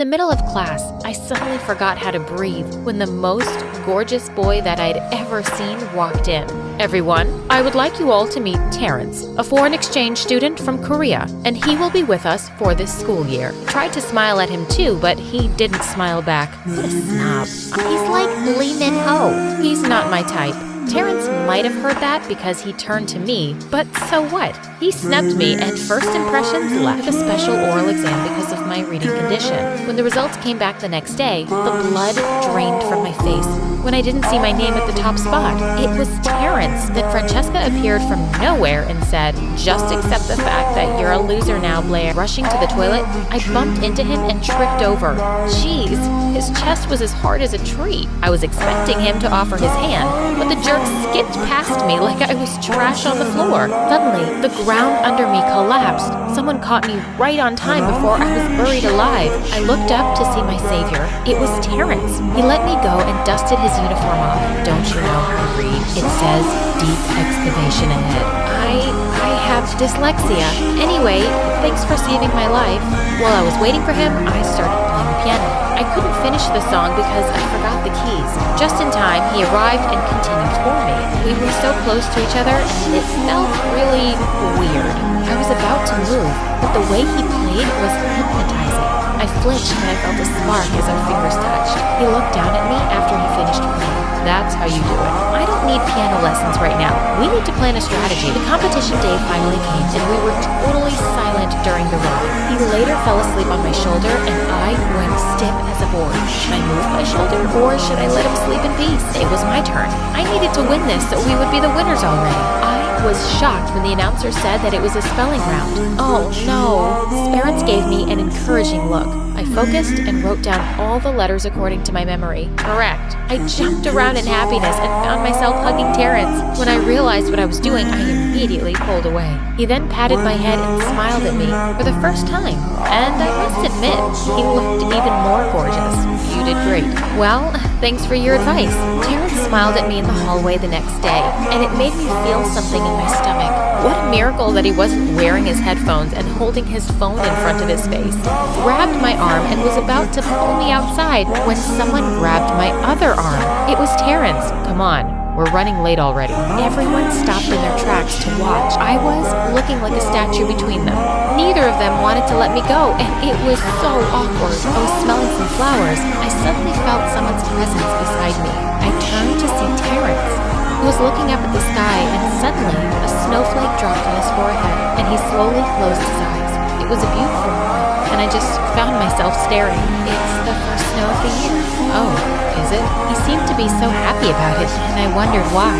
In the middle of class, I suddenly forgot how to breathe when the most gorgeous boy that I'd ever seen walked in. Everyone, I would like you all to meet Terrence, a foreign exchange student from Korea, and he will be with us for this school year. I tried to smile at him too, but he didn't smile back. What a snob. He's like Lee Min-ho. He's not my type. Terrence might have heard that because he turned to me, but so what? He snubbed me, and first impressions left a special oral exam because of my reading condition. When the results came back the next day, the blood drained from my face when I didn't see my name at the top spot. It was Terrence. Then Francesca appeared from nowhere and said, "Just accept the fact that you're a loser now, Blair." Rushing to the toilet, I bumped into him and tripped over. Jeez, his chest was as hard as a tree. I was expecting him to offer his hand, but the jerk skipped past me like I was trash on the floor. Suddenly, the ground under me collapsed. Someone caught me right on time before I was buried alive. I looked up to see my savior. It was Terrence. He let me go and dusted his uniform off. "Don't you know how to read? It says deep excavation ahead." I have dyslexia. Anyway, thanks for saving my life. While I was waiting for him, I started playing the piano. I couldn't finish the song because I forgot the keys. Just in time, he arrived and continued for me. We were so close to each other, and it felt really weird. I was about to move, but the way he played was hypnotizing. I flinched when I felt a spark as our fingers touched. He looked down at me after he finished playing. "That's how you do it. I don't need piano lessons right now. We need to plan a strategy." The competition day finally came, and we were totally silent during the ride. He later fell asleep on my shoulder, and I went stiff as a board. Should I move my shoulder, or should I let him sleep in peace? It was my turn. I needed to win this so we would be the winners already. I was shocked when the announcer said that it was a spelling round. Oh no. Terrence gave me an encouraging look. I focused and wrote down all the letters according to my memory. Correct. I jumped around in happiness and found myself hugging Terrence. When I realized what I was doing, I immediately pulled away. He then patted my head and smiled at me for the first time. And I must admit, he looked even more gorgeous. "You did great." "Well, thanks for your advice." Terrence smiled at me in the hallway the next day, and it made me feel something in my stomach. What a miracle that he wasn't wearing his headphones and holding his phone in front of his face. Grabbed my arm and was about to pull me outside when someone grabbed my other arm. It was Terrence. "Come on, we're running late already." Everyone stopped in their tracks to watch. I was looking like a statue between them. Neither of them wanted to let me go, and it was so awkward. I was smelling some flowers. I suddenly felt someone's presence beside me. I turned to see Terrence. He was looking up at the sky, and suddenly a snowflake dropped on his forehead, and he slowly closed his eyes. It was a beautiful moment, and I just found myself staring. It's the first snow of the year. "Oh, is it?" He seemed to be so happy about it, and I wondered why.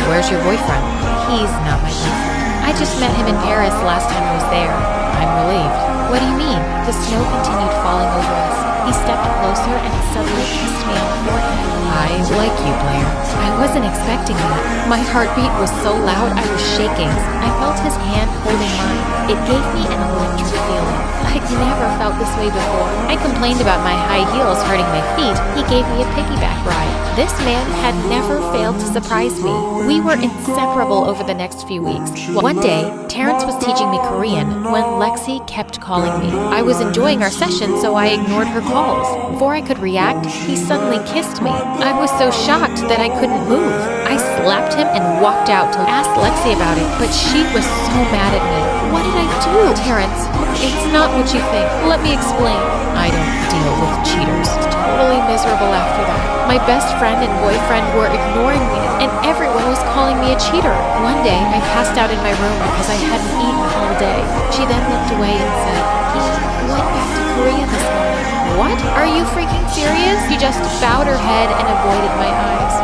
"Where's your boyfriend?" "He's not my boyfriend. I just met him in Paris last time I was there." "I'm relieved." "What do you mean?" The snow continued falling over us. He stepped closer and suddenly kissed me on the forehead. "I like you, Blair." I wasn't expecting that. My heartbeat was so loud I was shaking. I felt his hand holding mine. It gave me an electric feeling. I'd never felt this way before. I complained about my high heels hurting my feet. He gave me a piggyback ride. This man had never failed to surprise me. We were inseparable over the next few weeks. One day, Terrence was teaching me Korean when Lexi kept calling me. I was enjoying our session, so I ignored her calls. Before I could react, he suddenly kissed me. I was so shocked that I couldn't move. I slapped him and walked out to ask Lexi about it, but she was so mad at me. "What did I do?" "Terrence, it's not what you think. Let me explain." "I don't deal with cheaters." Totally miserable after that. My best friend and boyfriend were ignoring me, and everyone was calling me a cheater. One day, I passed out in my room because I hadn't eaten all day. She then looked away and said, "He went back to Korea this morning." "What? Are you freaking serious?" She just bowed her head and avoided my eyes.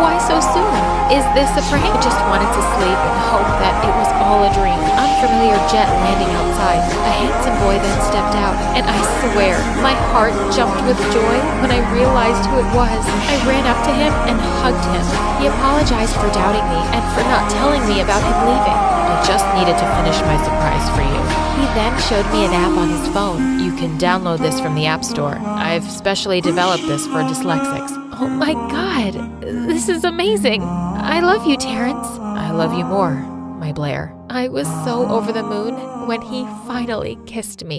"Why so soon? Is this a prank?" I just wanted to sleep and hope that it was all a dream. Unfamiliar jet landing outside. A handsome boy then stepped out, and I swear, my heart jumped with joy when I realized who it was. I ran up to him and hugged him. He apologized for doubting me and for not telling me about him leaving. "I just needed to finish my surprise for you." He then showed me an app on his phone. "You can download this from the App Store. I've specially developed this for dyslexics." Oh my God, this is amazing. I love you, Terrence. I love you more, my Blair. I was so over the moon when he finally kissed me.